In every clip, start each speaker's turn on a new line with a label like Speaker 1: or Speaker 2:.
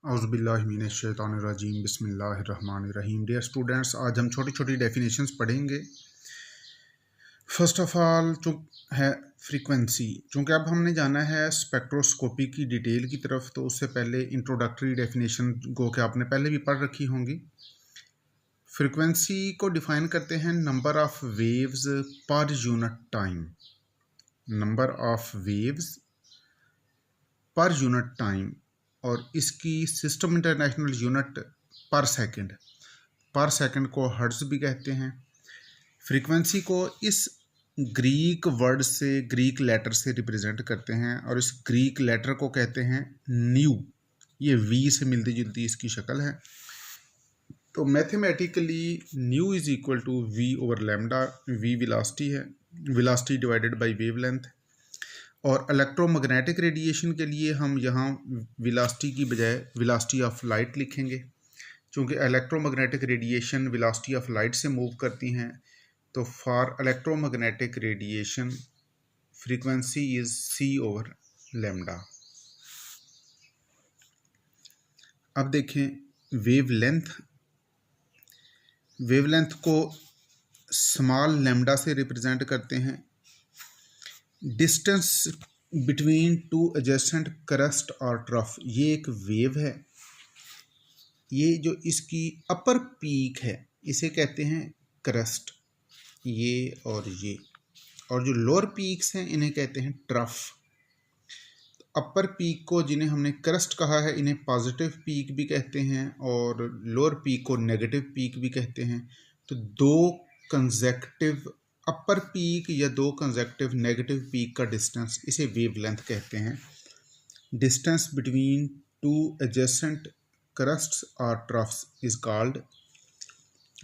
Speaker 1: औज़ुबिल्लाहिमिनश्शैतानिर्रजीम बिस्मिल्लाहिर्रहमानिर्रहीम। Dear students, आज हम छोटी छोटी डेफिनेशंस पढ़ेंगे। फर्स्ट ऑफ ऑल जो है फ्रीक्वेंसी, चूँकि अब हमने जाना है स्पेक्ट्रोस्कोपी की डिटेल की तरफ, तो उससे पहले इंट्रोडक्टरी डेफिनेशन को कि आपने पहले भी पढ़ रखी होंगी। फ्रीक्वेंसी को डिफाइन करते हैं number of waves per unit time. Number of waves per unit time, और इसकी सिस्टम इंटरनेशनल यूनिट पर सेकंड को हर्ट्ज़ भी कहते हैं। फ्रीक्वेंसी को इस ग्रीक वर्ड से, ग्रीक लेटर से रिप्रेजेंट करते हैं, और इस ग्रीक लेटर को कहते हैं न्यू। ये वी से मिलती जुलती इसकी शक्ल है। तो mathematically nu is equal to V over lambda. V velocity है, वेलोसिटी डिवाइडेड बाय वेवलेंथ। और इलेक्ट्रोमैग्नेटिक रेडिएशन के लिए हम यहाँ वेलोसिटी की बजाय वेलोसिटी ऑफ लाइट लिखेंगे, क्योंकि electromagnetic radiation velocity of light से मूव करती हैं। तो for electromagnetic radiation frequency is C over lambda. अब देखें वेवलेंथ को स्मॉल लैम्डा से रिप्रेजेंट करते हैं। Distance between two adjacent crust और ट्रफ, ये एक वेव है। ये जो इसकी अपर पीक है इसे कहते हैं क्रस्ट, ये और जो लोअर पीक्स हैं इन्हें कहते हैं ट्रफ। अपर पीक को, जिन्हें हमने क्रस्ट कहा है, इन्हें पॉजिटिव पीक भी कहते हैं, और लोअर पीक को नेगेटिव पीक भी कहते हैं। तो दो कंसेक्टिव अपर पीक या दो कंसेक्टिव नेगेटिव पीक का डिस्टेंस, इसे वेवलेंथ कहते हैं। Distance between two adjacent crusts और ट्रफ्स इज कॉल्ड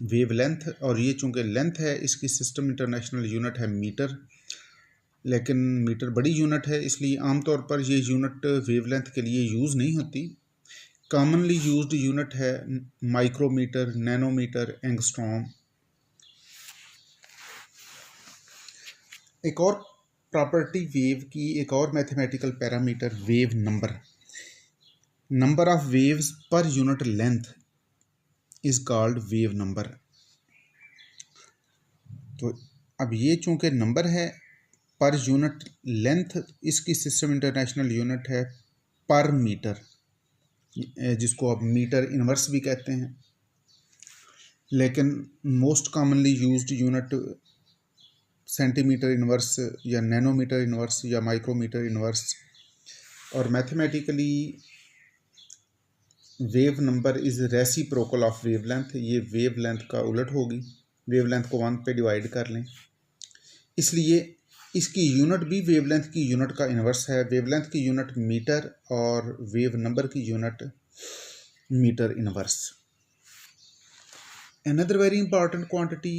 Speaker 1: वेवलेंथ। और ये चूँकि लेंथ है, इसकी सिस्टम इंटरनेशनल यूनिट है मीटर, लेकिन मीटर बड़ी यूनिट है, इसलिए आमतौर पर ये यूनिट वेवलेंथ के लिए यूज़ नहीं होती। कॉमनली यूज्ड यूनिट है माइक्रोमीटर, नैनोमीटर, एंगस्ट्रॉम। एक और प्रॉपर्टी वेव की, एक और mathematical parameter wave number of waves per unit length is called wave number. तो अब ये चूंकि नंबर है पर यूनिट लेंथ, इसकी सिस्टम इंटरनेशनल यूनिट है पर मीटर, जिसको अब मीटर इनवर्स भी कहते हैं। लेकिन most commonly used unit centimetre inverse या नैनोमीटर इनवर्स या माइक्रोमीटर इनवर्स। और mathematically wave number is reciprocal of wavelength. ये वेवलेंथ का उलट होगी, वेवलेंथ को 1 पे डिवाइड कर लें, इसलिए इसकी यूनिट भी वेवलेंथ की यूनिट का इनवर्स है। वेवलेंथ की यूनिट मीटर और वेव नंबर की unit metre inverse. Another very important quantity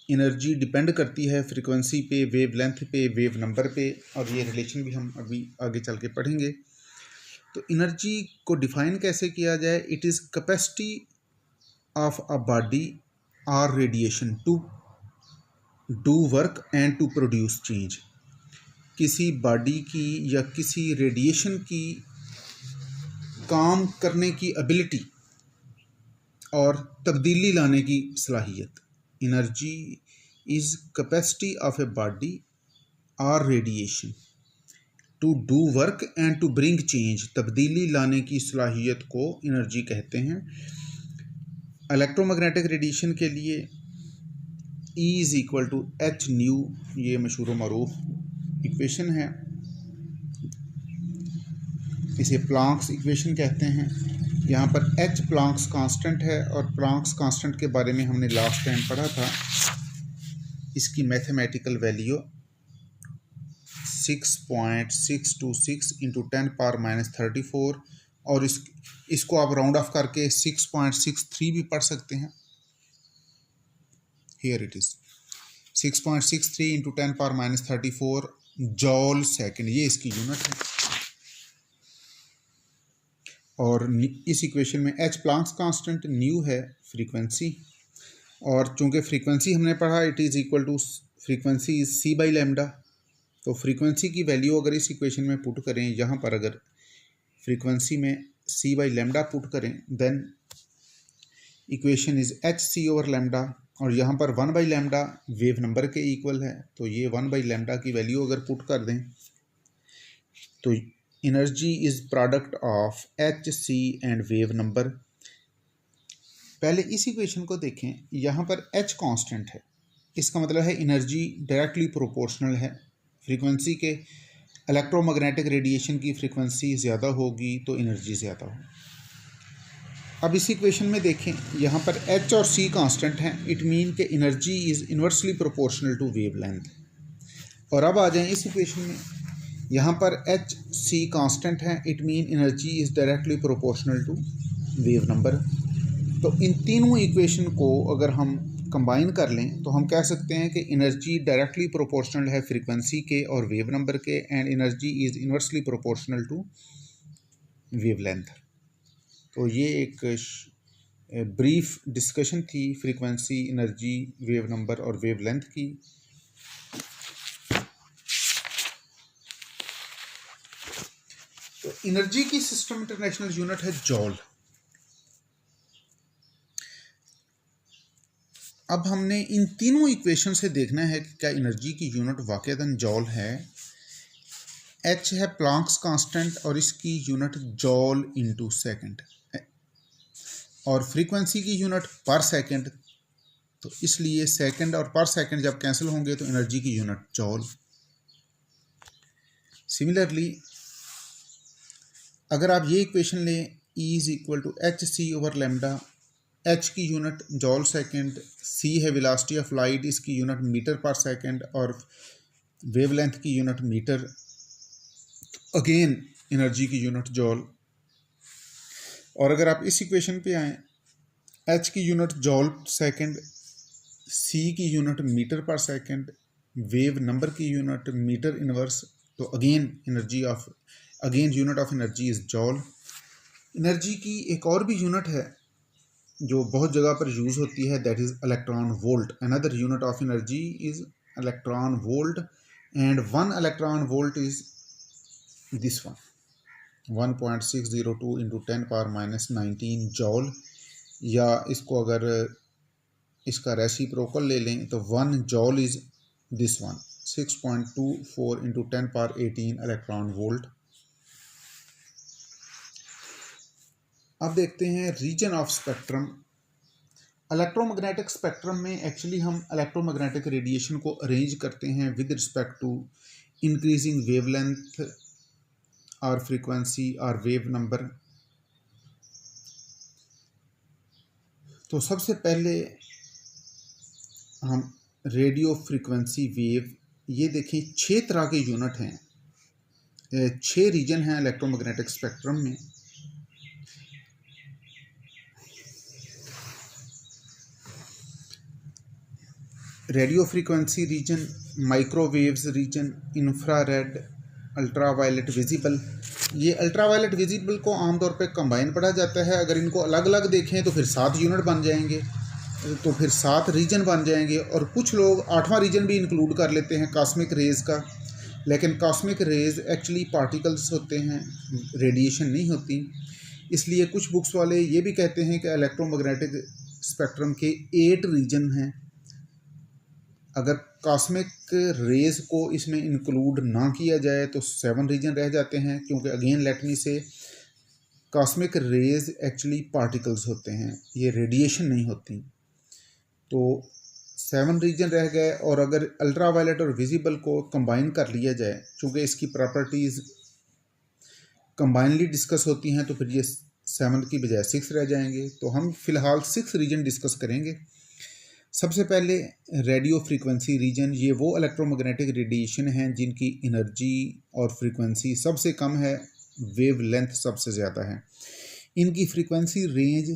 Speaker 1: energy depend करती है फ्रीक्वेंसी पे, वेवलेंथ पे, वेव नंबर पे, और ये रिलेशन भी हम अभी आगे चल के पढ़ेंगे। तो एनर्जी को डिफाइन कैसे किया जाए? It is capacity of a body or radiation to do work and to produce change. किसी बॉडी की या किसी रेडिएशन की काम करने की एबिलिटी और तब्दीली लाने की सलाहियत। Energy is capacity of a body or radiation to do work and to bring change, तब्दीली लाने की सलाहियत को एनर्जी कहते हैं। इलेक्ट्रोमैग्नेटिक रेडिएशन के लिए E is equal to H nu, ये मशहूर व मरूफ इक्वेशन है, इसे प्लांक्स इक्वेशन कहते हैं। यहाँ पर H प्लांक्स कांस्टेंट है, और प्लांक्स कांस्टेंट के बारे में हमने लास्ट टाइम पढ़ा था। इसकी मैथमेटिकल वैल्यू 6.626 इंटू 10⁻⁻34, और इसको आप राउंड ऑफ करके 6.63 भी पढ़ सकते हैं। Here it is 6.63 into 10⁻⁻34 joule second, ये इसकी यूनिट है। और इस इक्वेशन में H प्लांक्स कांस्टेंट, न्यू है फ्रीक्वेंसी, और चूंकि फ्रीक्वेंसी हमने पढ़ा it is equal to frequency is C by lambda. तो फ्रीक्वेंसी की वैल्यू अगर इस इक्वेशन में पुट करें, यहाँ पर अगर फ्रीक्वेंसी में c बाई लेमडा पुट करें, then equation is H C over lambda, और यहाँ पर 1 बाई लेमडा वेव नंबर के इक्वल है, तो ये 1 बाई लेमडा की वैल्यू अगर पुट कर दें तो energy is product of H C and wave number. पहले इस इक्वेशन को देखें, यहाँ पर h कांस्टेंट है, इसका मतलब है एनर्जी डायरेक्टली प्रोपोर्शनल है। फ्रीक्वेंसी के इलेक्ट्रोमैग्नेटिक रेडिएशन की फ्रीक्वेंसी ज़्यादा होगी तो एनर्जी ज़्यादा होगी। अब इस इक्वेशन में देखें, यहाँ पर h और c कांस्टेंट हैं, इट मीन के energy is inversely proportional to wave length. और अब आ जाएं इस इक्वेशन में, यहाँ पर h c कांस्टेंट है, it mean energy is directly proportional to wave number. तो इन तीनों इक्वेशन को अगर हम कंबाइन कर लें तो हम कह सकते हैं कि एनर्जी डायरेक्टली प्रोपोर्शनल है फ्रीक्वेंसी के और वेव नंबर के, and energy is inversely proportional to wave length. तो ये एक ब्रीफ डिस्कशन थी फ्रीक्वेंसी, एनर्जी, वेव नंबर और वेव लेंथ की। तो एनर्जी की सिस्टम इंटरनेशनल यूनिट है जॉल। अब हमने इन तीनों इक्वेशन से देखना है कि क्या एनर्जी की यूनिट वाकईतन जॉल है। h है प्लांक्स कांस्टेंट और इसकी यूनिट जॉल इनटू सेकंड, और फ्रीक्वेंसी की यूनिट पर सेकंड, तो इसलिए सेकंड और पर सेकंड जब कैंसिल होंगे तो एनर्जी की यूनिट जॉल। सिमिलरली अगर आप ये इक्वेशन लें, E is equal to H C over lambda, h की यूनिट जॉल सेकंड, c है वेलोसिटी ऑफ लाइट, इसकी यूनिट मीटर पर सेकंड, और वेवलेंथ की यूनिट मीटर, अगेन एनर्जी की यूनिट जॉल। और अगर आप इस इक्वेशन पे आएँ, h की यूनिट जॉल सेकंड, c की unit metre per second, wave number की यूनिट मीटर इनवर्स, तो again unit of energy is joule. Energy की एक और भी यूनिट है जो बहुत जगह पर यूज़ होती है, that is electron volt. Another unit of energy is electron volt, and 1 electron volt is this one, 1.602 into 10⁻⁻19 joule, या इसको अगर इसका रेसिप्रोकल ले लें तो 1 joule is this one, 6.24 into 10⁻18 electron volt. अब देखते हैं region of spectrum. Electromagnetic spectrum में एक्चुअली हम इलेक्ट्रोमैग्नेटिक रेडिएशन को अरेंज करते हैं with respect to increasing wavelength और फ्रीक्वेंसी और वेव नंबर। तो सबसे पहले हम रेडियो फ्रीक्वेंसी वेव, ये देखिए 6 तरह के यूनिट हैं, 6 रीजन हैं इलेक्ट्रोमैग्नेटिक स्पेक्ट्रम में। Radio frequency region, microwaves region, infrared, ultraviolet visible. ये अल्ट्रावायलेट विजिबल को आमतौर पे कंबाइन पढ़ा जाता है, अगर इनको अलग अलग देखें तो फिर 7 यूनिट बन जाएंगे, तो फिर 7 रीजन बन जाएंगे। और कुछ लोग 8वां रीजन भी इंक्लूड कर लेते हैं कॉस्मिक रेज का, लेकिन कॉस्मिक रेज एक्चुअली पार्टिकल्स होते हैं, रेडिएशन नहीं होती। इसलिए कुछ बुक्स वाले ये भी कहते हैं कि इलेक्ट्रोमैग्नेटिक स्पेक्ट्रम के 8 रीजन हैं। अगर कॉस्मिक रेज को इसमें इंक्लूड ना किया जाए तो 7 रीजन रह जाते हैं, क्योंकि अगेन लेट मी से कॉस्मिक रेज एक्चुअली पार्टिकल्स होते हैं, ये रेडिएशन नहीं होती। तो 7 रीजन रह गए। और अगर अल्ट्रावायलेट और विजिबल को कंबाइन कर लिया जाए, चूँकि इसकी प्रॉपर्टीज़ कंबाइनली डिस्कस होती हैं, तो फिर ये 7 की बजाय 6 रह जाएंगे। तो हम फिलहाल 6 रीजन डिस्कस करेंगे। सबसे पहले रेडियो फ्रीक्वेंसी रीजन, ये वो इलेक्ट्रोमैग्नेटिक रेडिएशन हैं जिनकी एनर्जी और फ्रीक्वेंसी सबसे कम है, वेव लेंथ सबसे ज़्यादा है। इनकी फ्रीक्वेंसी रेंज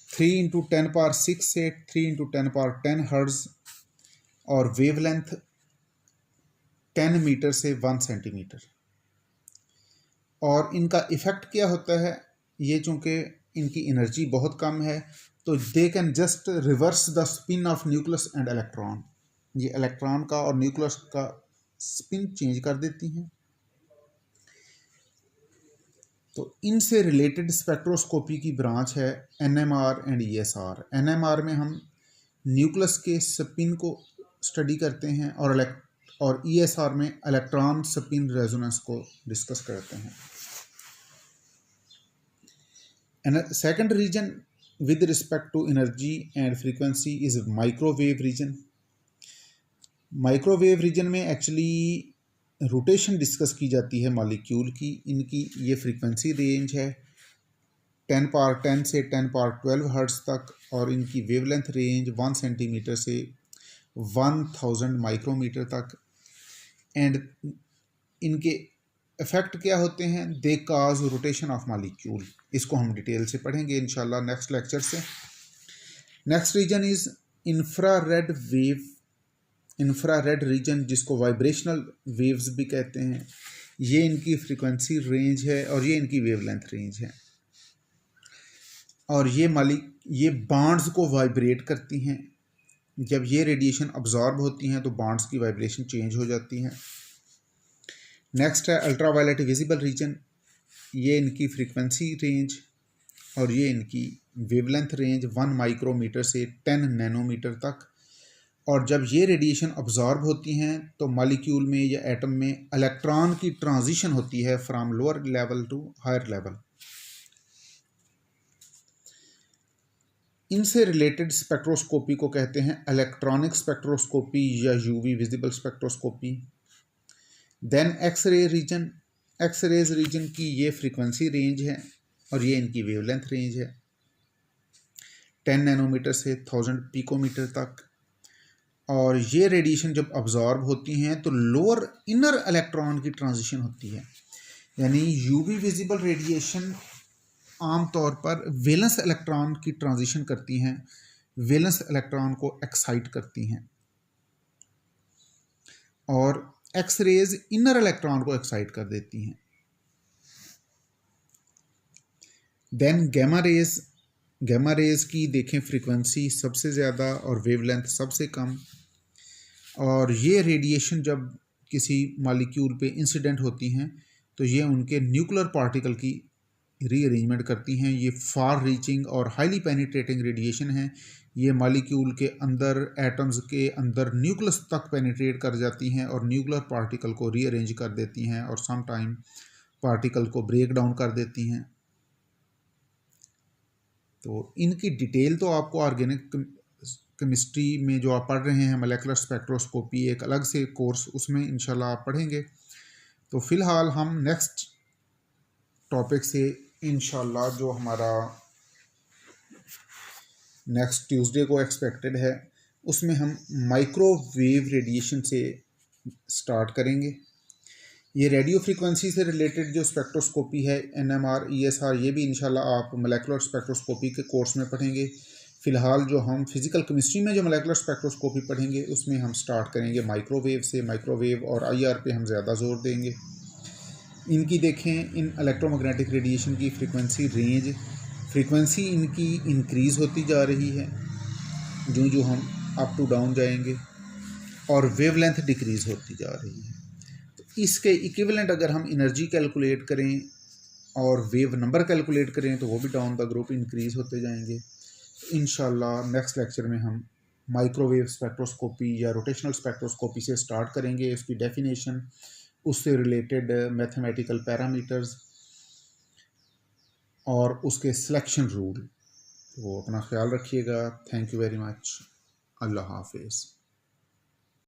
Speaker 1: 3 इंटू 10⁻6 से 3 इंटू 10⁻10 हर्ट्ज़, और वेव लेंथ 10 मीटर से 1 सेंटीमीटर। और इनका इफ़ेक्ट क्या होता है, ये चूँकि इनकी एनर्जी बहुत कम है, तो they can just reverse the spin off nucleus and electron. ये इलेक्ट्रॉन का और न्यूक्लियस का स्पिन चेंज कर देती हैं। तो इनसे रिलेटेड स्पेक्ट्रोस्कोपी की ब्रांच है एनएमआर एंड ईएसआर। एनएमआर में हम न्यूक्लियस के स्पिन को स्टडी करते हैं और ईएसआर में इलेक्ट्रॉन स्पिन रेजोनेंस को डिस्कस करते हैं। Second region with respect to energy and frequency is microwave region. Microwave region में एक्चुअली रोटेशन डिस्कस की जाती है मॉलिक्यूल की। इनकी ये फ्रीक्वेंसी रेंज है 10 पावर 10 से 10 पावर 12 हर्ट्ज तक, और इनकी वेवलेंथ रेंज 1 सेंटीमीटर से 1000 माइक्रोमीटर तक। एंड इनके इफेक्ट क्या होते हैं? They cause rotation of molecule. इसको हम डिटेल से पढ़ेंगे इंशाल्लाह नेक्स्ट लेक्चर से। Next region is infrared wave. Infrared region, जिसको वाइब्रेशनल वेव्स भी कहते हैं, ये इनकी फ्रीक्वेंसी रेंज है और ये इनकी वेवलेंथ रेंज है। और ये बॉन्ड्स को वाइब्रेट करती हैं। जब ये रेडिएशन अब्जॉर्ब होती हैं तो बॉन्ड्स की वाइब्रेशन चेंज हो जाती हैं। नेक्स्ट है अल्ट्रावायलेट विजिबल रीजन। ये इनकी फ्रीक्वेंसी रेंज और ये इनकी वेवलेंथ रेंज 1 माइक्रोमीटर से 10 नैनोमीटर तक। और जब ये रेडिएशन अब्जॉर्ब होती हैं तो मॉलिक्यूल में या एटम में इलेक्ट्रॉन की ट्रांजिशन होती है from lower level to higher level. इनसे रिलेटेड स्पेक्ट्रोस्कोपी को कहते हैं इलेक्ट्रॉनिक स्पेक्ट्रोस्कोपी या UV visible spectroscopy. Then X-ray region. X-rays region की ये फ्रीक्वेंसी रेंज है और ये इनकी वेवलेंथ रेंज है 10 नैनोमीटर से 1000 पिकोमीटर तक। और ये रेडिएशन जब अब्जॉर्ब होती हैं तो लोअर इनर इलेक्ट्रॉन की ट्रांजिशन होती है। यानी यूवी विजिबल रेडिएशन आमतौर पर वैलेंस इलेक्ट्रॉन की ट्रांजिशन करती हैं, वैलेंस इलेक्ट्रॉन को एक्साइट करती हैं, और एक्सरेज इनर इलेक्ट्रॉन को एक्साइट कर देती हैं। Then gamma rays. Gamma rays की देखें फ्रीक्वेंसी सबसे ज़्यादा और वेवलेंथ सबसे कम। और ये रेडिएशन जब किसी मॉलिक्यूल पे इंसिडेंट होती हैं तो ये उनके न्यूक्लियर पार्टिकल की रीअरेंजमेंट करती हैं। ये फार रीचिंग और हाईली पेनिट्रेटिंग रेडिएशन है। ये मॉलिक्यूल के अंदर, एटम्स के अंदर न्यूक्लियस तक पेनिट्रेट कर जाती हैं और न्यूक्लियर पार्टिकल को रीअरेंज कर देती हैं और सम टाइम पार्टिकल को ब्रेक डाउन कर देती हैं। तो इनकी डिटेल तो आपको ऑर्गेनिक केमिस्ट्री में जो आप पढ़ रहे हैं मोलेकुलर स्पेक्ट्रोस्कोपी, एक अलग से कोर्स, उसमें इंशाल्लाह आप पढ़ेंगे। तो फ़िलहाल हम नेक्स्ट टॉपिक से इंशाल्लाह जो हमारा नेक्स्ट ट्यूसडे को एक्सपेक्टेड है, उसमें हम माइक्रोवेव रेडिएशन से स्टार्ट करेंगे। ये रेडियो फ्रीक्वेंसी से रिलेटेड जो स्पेक्ट्रोस्कोपी है एनएमआर, ईएसआर, ये भी इंशाल्लाह आप मोलेकुलर स्पेक्ट्रोस्कोपी के कोर्स में पढ़ेंगे। फ़िलहाल जो हम फिज़िकल केमिस्ट्री में जो मोलेकुलर स्पेक्ट्रोस्कोपी पढ़ेंगे उसमें हम स्टार्ट करेंगे माइक्रोवेव से। माइक्रोवेव और आईआर पे हम ज़्यादा जोर देंगे। इनकी देखें, इन इलेक्ट्रोमैग्नेटिक रेडिएशन की फ्रीक्वेंसी इनकी इंक्रीज़ होती जा रही है जो हम अप टू डाउन जाएंगे, और वेवलेंथ डिक्रीज़ होती जा रही है। तो इसके इक्विवेलेंट अगर हम एनर्जी कैलकुलेट करें और वेव नंबर कैलकुलेट करें तो वो भी डाउन द ग्रुप इंक्रीज़ होते जाएंगे। इंशाल्लाह नेक्स्ट लेक्चर में हम माइक्रोवेव स्पेक्ट्रोस्कोपी या रोटेशनल स्पेक्ट्रोस्कोपी से स्टार्ट करेंगे, उसकी डेफिनेशन, उससे रिलेटेड मैथमेटिकल पैरामीटर्स और उसके सिलेक्शन रूल। तो अपना ख्याल रखिएगा। Thank you very much. अल्लाह हाफिज़।